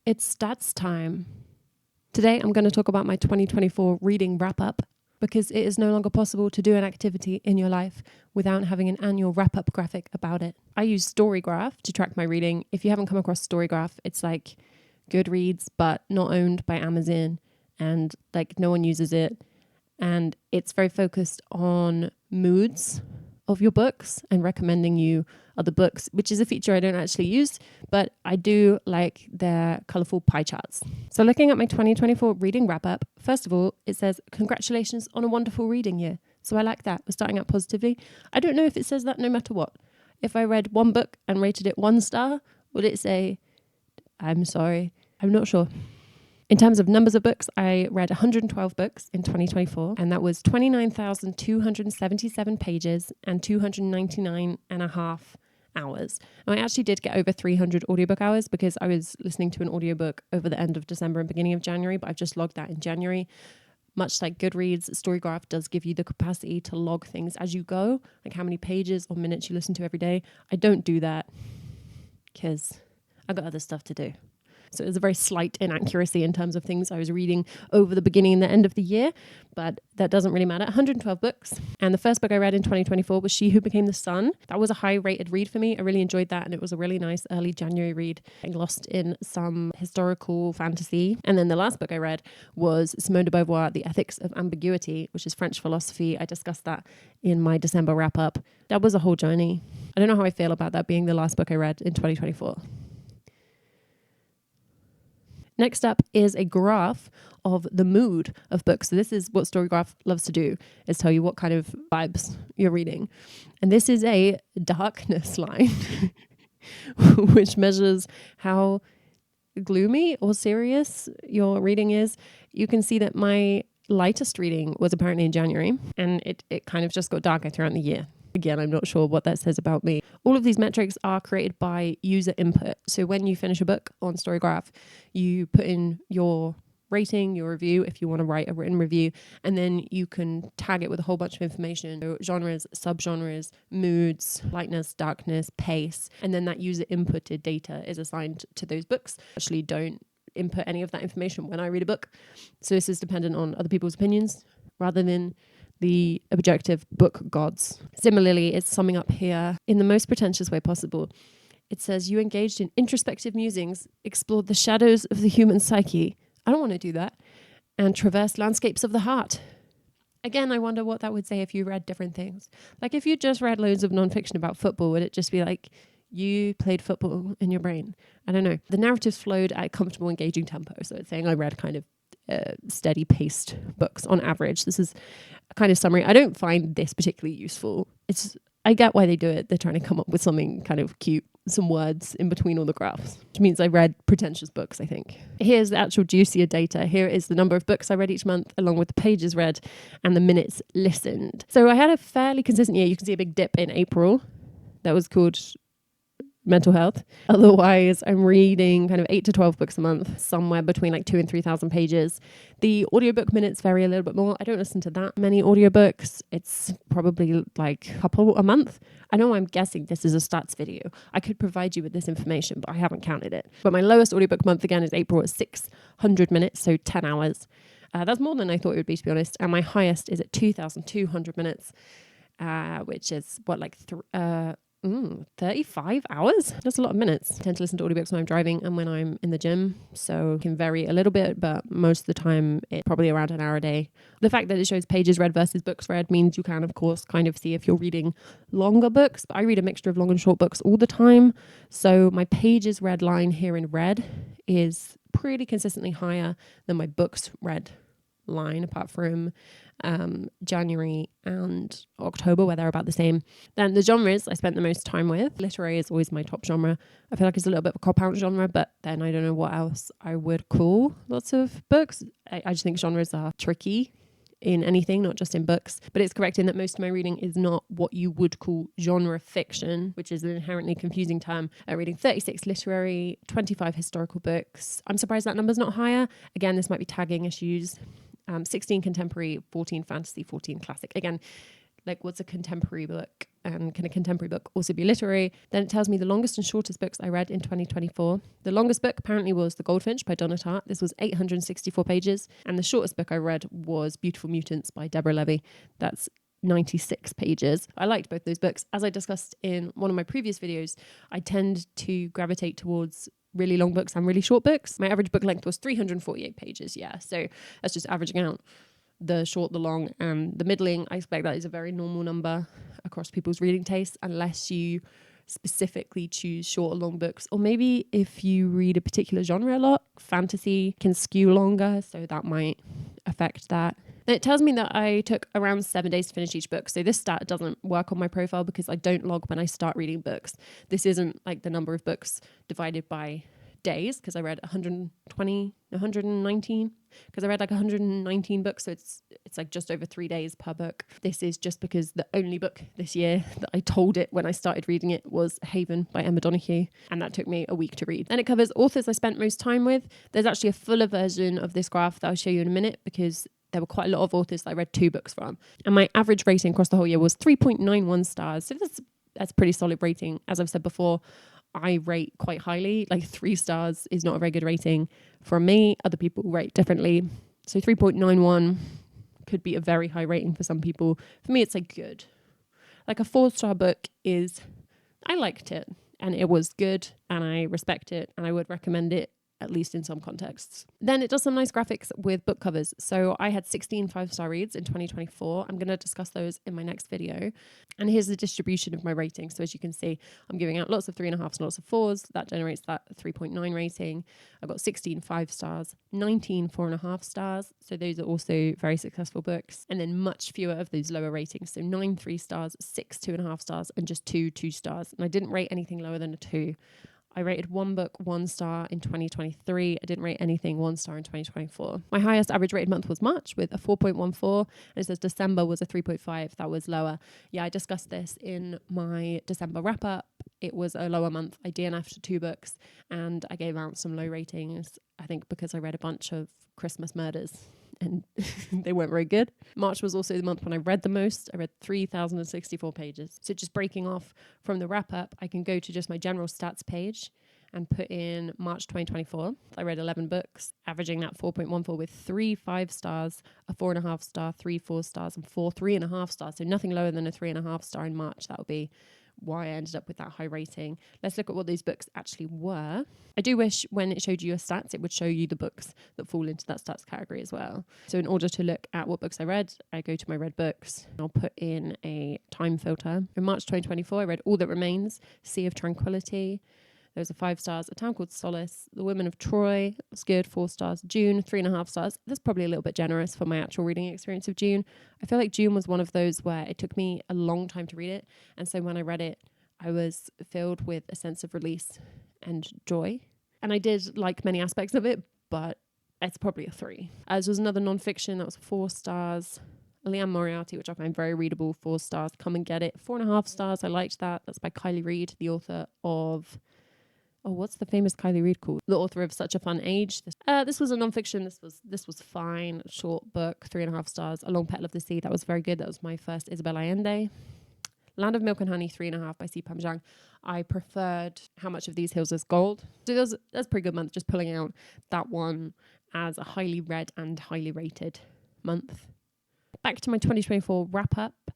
It's stats time. Today I'm going to talk about my 2024 reading wrap-up because it is no longer possible to do an activity in your life without having an annual wrap-up graphic about it. I use Storygraph to track my reading. If you haven't come across Storygraph, it's like Goodreads but not owned by Amazon, and like no one uses it. And it's very focused on moods of your books and recommending you other books, which is a feature I don't actually use, but I do like their colorful pie charts. So looking at my 2024 reading wrap up, first of all, it says, congratulations on a wonderful reading year. So I like that. We're starting out positively. I don't know if it says that no matter what. If I read one book and rated it 1 star, would it say, I'm sorry? I'm not sure. In terms of numbers of books, I read 112 books in 2024, and that was 29,277 pages and 299 and a half hours. And I actually did get over 300 audiobook hours because I was listening to an audiobook over the end of December and beginning of January, but I've just logged that in January. Much like Goodreads, Storygraph does give you the capacity to log things as you go, like how many pages or minutes you listen to every day. I don't do that because I've got other stuff to do. So it was a very slight inaccuracy in terms of things I was reading over the beginning and the end of the year, but that doesn't really matter. 112 books. And the first book I read in 2024 was She Who Became the Sun. That was a high rated read for me. I really enjoyed that. And it was a really nice early January read, getting lost in some historical fantasy. And then the last book I read was Simone de Beauvoir, The Ethics of Ambiguity, which is French philosophy. I discussed that in my December wrap up. That was a whole journey. I don't know how I feel about that being the last book I read in 2024. Next up is a graph of the mood of books. So this is what Storygraph loves to do, is tell you what kind of vibes you're reading. And this is a darkness line, which measures how gloomy or serious your reading is. You can see that my lightest reading was apparently in January, and it kind of just got darker throughout the year. Again, I'm not sure what that says about me. All of these metrics are created by user input. So when you finish a book on Storygraph, you put in your rating, your review, if you want to write a written review, and then you can tag it with a whole bunch of information. So genres, subgenres, moods, lightness, darkness, pace, and then that user inputted data is assigned to those books. Actually, don't input any of that information when I read a book. So this is dependent on other people's opinions rather than the objective book gods. Similarly, it's summing up here in the most pretentious way possible. It says, you engaged in introspective musings, explored the shadows of the human psyche. I don't want to do that. And traversed landscapes of the heart. Again, I wonder what that would say if you read different things. Like if you just read loads of nonfiction about football, would it just be like, you played football in your brain? I don't know. The narratives flowed at a comfortable, engaging tempo. So it's saying I read kind of steady paced books on average. This is a kind of summary. I don't find this particularly useful. I get why they do it. They're trying to come up with something kind of cute, some words in between all the graphs, which means I read pretentious books, I think. Here's the actual juicier data. Here is the number of books I read each month, along with the pages read and the minutes listened. So I had a fairly consistent year. You can see a big dip in April. That was called mental health. Otherwise, I'm reading kind of 8 to 12 books a month, somewhere between like 2,000 and 3,000 pages. The audiobook minutes vary a little bit more. I don't listen to that many audiobooks. It's probably like a couple a month. I know I'm guessing this is a stats video. I could provide you with this information, but I haven't counted it. But my lowest audiobook month again is April at 600 minutes, so 10 hours. That's more than I thought it would be, to be honest. And my highest is at 2,200 minutes, which is what, like 35 hours? That's a lot of minutes. I tend to listen to audiobooks when I'm driving and when I'm in the gym, so it can vary a little bit, but most of the time it's probably around an hour a day. The fact that it shows pages read versus books read means you can, of course, kind of see if you're reading longer books, but I read a mixture of long and short books all the time, so my pages read line here in red is pretty consistently higher than my books read line, apart from January and October, where they're about the same. Then the genres I spent the most time with. Literary is always my top genre. I feel like it's a little bit of a cop-out genre, but then I don't know what else I would call lots of books. I just think genres are tricky in anything, not just in books. But it's correct in that most of my reading is not what you would call genre fiction, which is an inherently confusing term. I'm reading 36 literary, 25 historical books. I'm surprised that number's not higher. Again, this might be tagging issues. 16 contemporary, 14 fantasy, 14 classic. Again, like what's a contemporary book, and can a contemporary book also be literary? Then it tells me the longest and shortest books I read in 2024. The longest book apparently was The Goldfinch by Donna Tartt. This was 864 pages. And the shortest book I read was Beautiful Mutants by Deborah Levy. That's 96 pages. I liked both those books. As I discussed in one of my previous videos, I tend to gravitate towards really long books and really short books. My average book length was 348 pages. Yeah, so that's just averaging out the short, the long, and the middling. I expect that is a very normal number across people's reading tastes, unless you specifically choose short or long books. Or maybe if you read a particular genre a lot, fantasy can skew longer, so that might affect that. And it tells me that I took around 7 days to finish each book. So this stat doesn't work on my profile because I don't log when I start reading books. This isn't like the number of books divided by days, because I read 119, because I read like 119 books, so it's like just over 3 days per book. This is just because the only book this year that I told it when I started reading it was Haven by Emma Donoghue, and that took me a week to read. And it covers authors I spent most time with. There's actually a fuller version of this graph that I'll show you in a minute, because there were quite a lot of authors that I read 2 books from, and my average rating across the whole year was 3.91 stars. So that's pretty solid rating. As I've said before, I rate quite highly. Like 3 stars is not a very good rating for me. Other people rate differently. So 3.91 could be a very high rating for some people. For me, it's like good. Like a 4-star book is, I liked it and it was good and I respect it and I would recommend it, at least in some contexts. Then it does some nice graphics with book covers. So I had 16 5-star reads in 2024. I'm going to discuss those in my next video. And here's the distribution of my rating. So as you can see, I'm giving out lots of 3.5s and lots of 4s. That generates that 3.9 rating. I've got 16 5 stars, 19 4.5 stars. So those are also very successful books. And then much fewer of those lower ratings. So 9 3 stars, 6 2.5 stars, and just 2 2 stars. And I didn't rate anything lower than a 2. I rated one book 1 star in 2023. I didn't rate anything 1 star in 2024. My highest average rated month was March with a 4.14. And it says December was a 3.5. That was lower. Yeah, I discussed this in my December wrap up. It was a lower month. I DNF'd 2 books and I gave out some low ratings, I think because I read a bunch of Christmas murders and they weren't very good. March was also the month when I read the most. I read 3,064 pages. So just breaking off from the wrap up, I can go to just my general stats page and put in March 2024. I read 11 books, averaging that 4.14 with 3 5 stars, a 4.5 star, 3 4 stars, and 4 3.5 stars. So nothing lower than a 3.5 star in March. That would be why I ended up with that high rating. Let's look at what those books actually were. I do wish when it showed you your stats, it would show you the books that fall into that stats category as well. So in order to look at what books I read, I go to my read books. I'll put in a time filter. In March 2024, I read All That Remains, Sea of Tranquility. There was a 5 stars. A Town Called Solace, The Women of Troy, was good, 4 stars. June, 3.5 stars. That's probably a little bit generous for my actual reading experience of June. I feel like June was one of those where it took me a long time to read it. And so when I read it, I was filled with a sense of release and joy. And I did like many aspects of it, but it's probably a 3. As was another nonfiction, that was 4 stars. Liane Moriarty, which I find very readable, 4 stars. Come and Get It, 4.5 stars. I liked that. That's by Kylie Reid, the author of... Oh, what's the famous Kylie Reid called? The author of Such a Fun Age. This was a nonfiction. This was fine. Short book, 3.5 stars. A Long Petal of the Sea. That was very good. That was my first Isabel Allende. Land of Milk and Honey, 3.5 by Sipam Zhang. I preferred How Much of These Hills Is Gold. So that's a pretty good month. Just pulling out that one as a highly read and highly rated month. Back to my 2024 wrap up.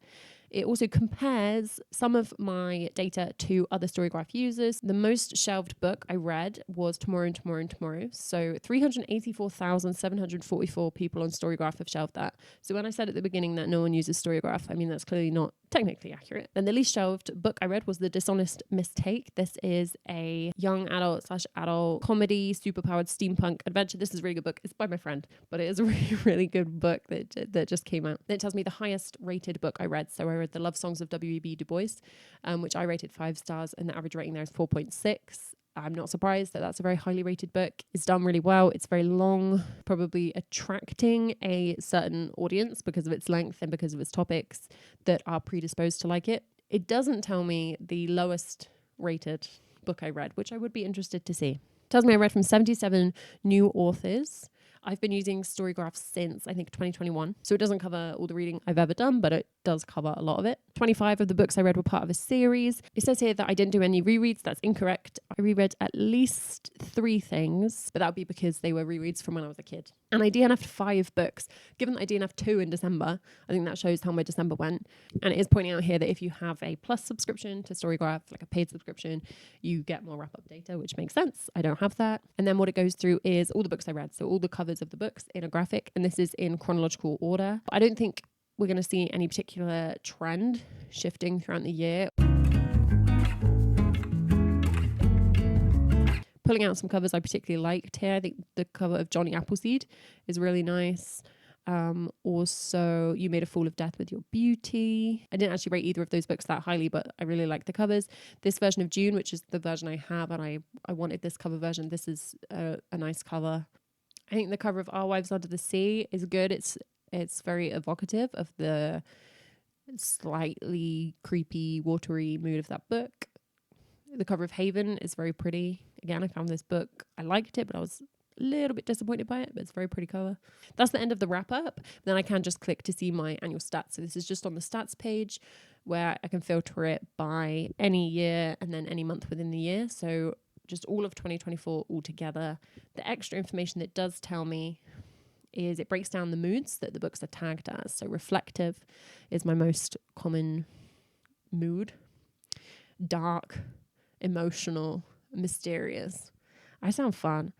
It also compares some of my data to other Storygraph users. The most shelved book I read was Tomorrow and Tomorrow and Tomorrow. So 384,744 people on Storygraph have shelved that. So when I said at the beginning that no one uses Storygraph, I mean, that's clearly not technically accurate. Then the least shelved book I read was The Dishonest Mistake. This is a young adult comedy, superpowered steampunk adventure. This is a really good book. It's by my friend, but it is a really, really good book that just came out. Then it tells me the highest rated book I read. So I read The Love Songs of W.E.B. Du Bois, which I rated 5 stars, and the average rating there is 4.6. I'm not surprised that that's a very highly rated book. It's done really well. It's very long, probably attracting a certain audience because of its length and because of its topics that are predisposed to like it. It doesn't tell me the lowest rated book I read, which I would be interested to see. It tells me I read from 77 new authors. I've been using Storygraph since I think 2021. So it doesn't cover all the reading I've ever done, but it does cover a lot of it. 25 of the books I read were part of a series. It says here that I didn't do any rereads. That's incorrect. I reread at least 3 things, but that would be because they were rereads from when I was a kid. And I DNF'd 5 books. Given that I DNF'd 2 in December, I think that shows how my December went. And it is pointing out here that if you have a plus subscription to Storygraph, like a paid subscription, you get more wrap-up data, which makes sense. I don't have that. And then what it goes through is all the books I read. So all the covers of the books in a graphic. And this is in chronological order. I don't think we're going to see any particular trend shifting throughout the year. Pulling out some covers I particularly liked here. I think the cover of Johnny Appleseed is really nice. Also, You Made a Fool of Death with Your Beauty. I didn't actually rate either of those books that highly, but I really like the covers. This version of June, which is the version I have, and I wanted this cover version. This is a nice cover. I think the cover of Our Wives Under the Sea is good. It's very evocative of the slightly creepy, watery mood of that book. The cover of Haven is very pretty. Again, I found this book, I liked it, but I was a little bit disappointed by it, but it's a very pretty cover. That's the end of the wrap up. Then I can just click to see my annual stats. So this is just on the stats page where I can filter it by any year and then any month within the year. So just all of 2024 all together. The extra information that does tell me is it breaks down the moods that the books are tagged as. So reflective is my most common mood. Dark, emotional, mysterious. I sound fun.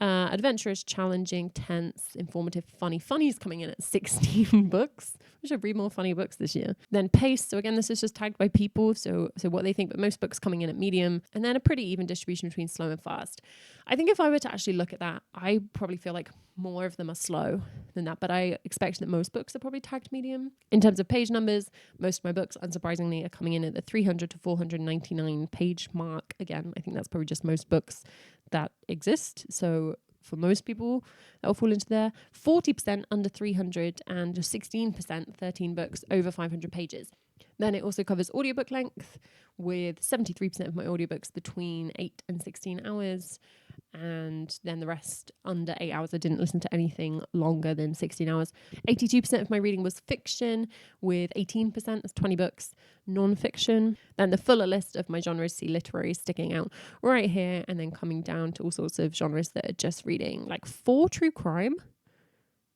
Adventurous, challenging, tense, informative, funny. Funny's coming in at 16 books. I should read more funny books this year. Then pace. So again, this is just tagged by people. So what they think, but most books coming in at medium. And then a pretty even distribution between slow and fast. I think if I were to actually look at that, I probably feel like more of them are slow than that. But I expect that most books are probably tagged medium. In terms of page numbers, most of my books, unsurprisingly, are coming in at the 300 to 499 page mark. Again, I think that's probably just most books that exist. So for most people, that will fall into there. 40% under 300 and just 16%, 13 books over 500 pages. Then it also covers audiobook length, with 73% of my audiobooks between 8 and 16 hours. And then the rest under 8 hours. I didn't listen to anything longer than 16 hours. 82% of my reading was fiction, with 18%, that's 20 books, non-fiction. Then the fuller list of my genres, see literary sticking out right here, and then coming down to all sorts of genres that are just reading, like 4 true crime.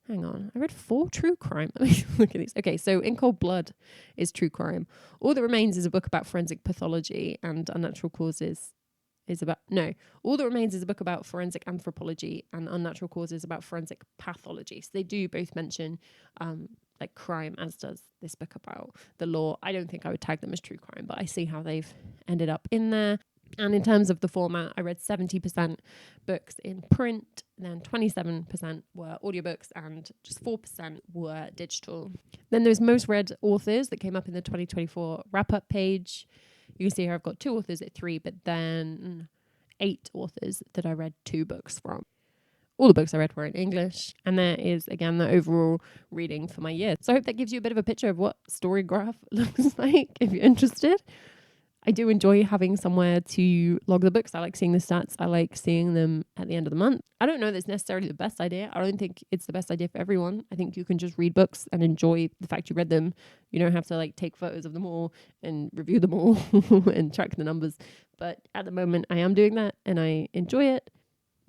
Hang on, I read 4 true crime. Look at these. Okay, so In Cold Blood is true crime. All That Remains is a book about forensic pathology and unnatural causes. All That Remains is a book about forensic anthropology, and Unnatural Causes about forensic pathology. So they do both mention like crime, as does this book about the law. I don't think I would tag them as true crime, but I see how they've ended up in there. And in terms of the format, I read 70% books in print, then 27% were audiobooks, and just 4% were digital. Then there's most read authors that came up in the 2024 wrap-up page. You can see here I've got 2 authors at 3, but then 8 authors that I read 2 books from. All the books I read were in English. And there is, again, the overall reading for my year. So I hope that gives you a bit of a picture of what Storygraph looks like, if you're interested. I do enjoy having somewhere to log the books. I like seeing the stats. I like seeing them at the end of the month. I don't know that's necessarily the best idea. I don't think it's the best idea for everyone. I think you can just read books and enjoy the fact you read them. You don't have to like take photos of them all and review them all and track the numbers. But at the moment I am doing that and I enjoy it.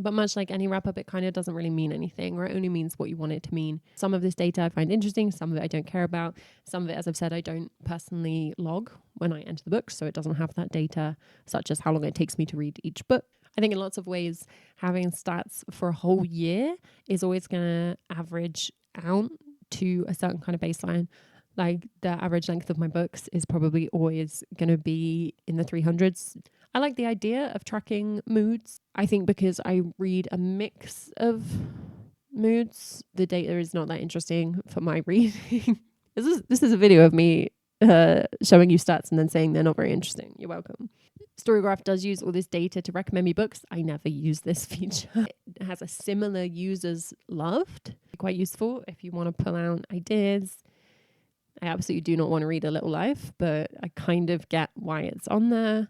But much like any wrap up, it kind of doesn't really mean anything, or it only means what you want it to mean. Some of this data I find interesting, some of it I don't care about. Some of it, as I've said, I don't personally log when I enter the books, so it doesn't have that data, such as how long it takes me to read each book. I think in lots of ways, having stats for a whole year is always going to average out to a certain kind of baseline. Like the average length of my books is probably always going to be in the 300s. I like the idea of tracking moods. I think because I read a mix of moods, the data is not that interesting for my reading. This is a video of me showing you stats and then saying they're not very interesting. You're welcome. Storygraph does use all this data to recommend me books. I never use this feature. It has a similar users loved. Quite useful if you want to pull out ideas. I absolutely do not want to read A Little Life, but I kind of get why it's on there.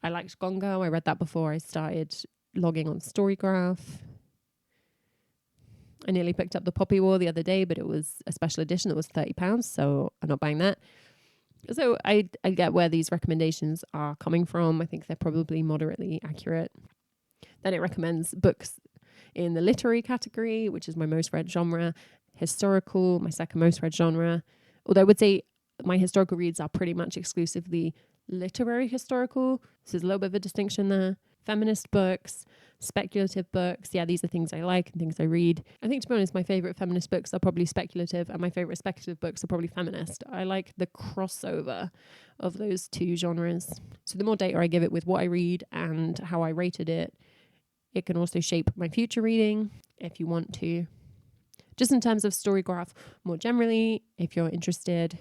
I liked Gongo. I read that before I started logging on Storygraph. I nearly picked up The Poppy War the other day, but it was a special edition that was £30, so I'm not buying that. So I get where these recommendations are coming from. I think they're probably moderately accurate. Then it recommends books in the literary category, which is my most read genre, historical, my second most read genre. Although I would say my historical reads are pretty much exclusively literary historical. So there's a little bit of a distinction there. Feminist books, speculative books. Yeah, these are things I like and things I read. I think, to be honest, my favourite feminist books are probably speculative, and my favourite speculative books are probably feminist. I like the crossover of those two genres. So the more data I give it with what I read and how I rated it, it can also shape my future reading if you want to. Just in terms of Storygraph more generally, if you're interested,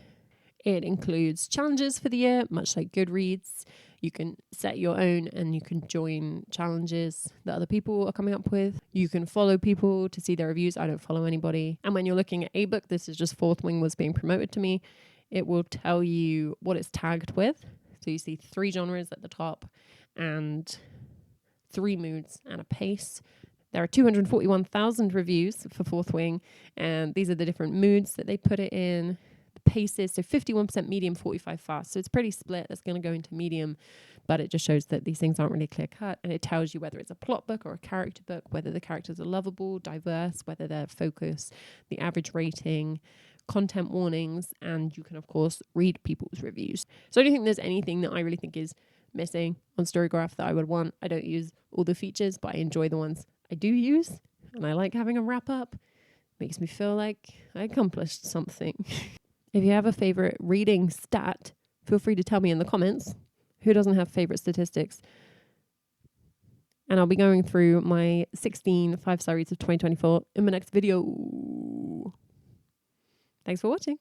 it includes challenges for the year, much like Goodreads. You can set your own and you can join challenges that other people are coming up with. You can follow people to see their reviews. I don't follow anybody. And when you're looking at a book, this is just Fourth Wing was being promoted to me, it will tell you what it's tagged with. So you see 3 genres at the top and 3 moods and a pace. There are 241,000 reviews for Fourth Wing, and these are the different moods that they put it in. The paces, so 51% medium, 45 fast. So it's pretty split. That's going to go into medium, but it just shows that these things aren't really clear cut, and it tells you whether it's a plot book or a character book, whether the characters are lovable, diverse, whether they're focused, the average rating, content warnings, and you can, of course, read people's reviews. So I don't think there's anything that I really think is missing on Storygraph that I would want. I don't use all the features, but I enjoy the ones I do use, and I like having a wrap up. Makes me feel like I accomplished something. If you have a favorite reading stat, feel free to tell me in the comments. Who doesn't have favorite statistics? And I'll be going through my 16 5-star reads of 2024 in my next video. Thanks for watching.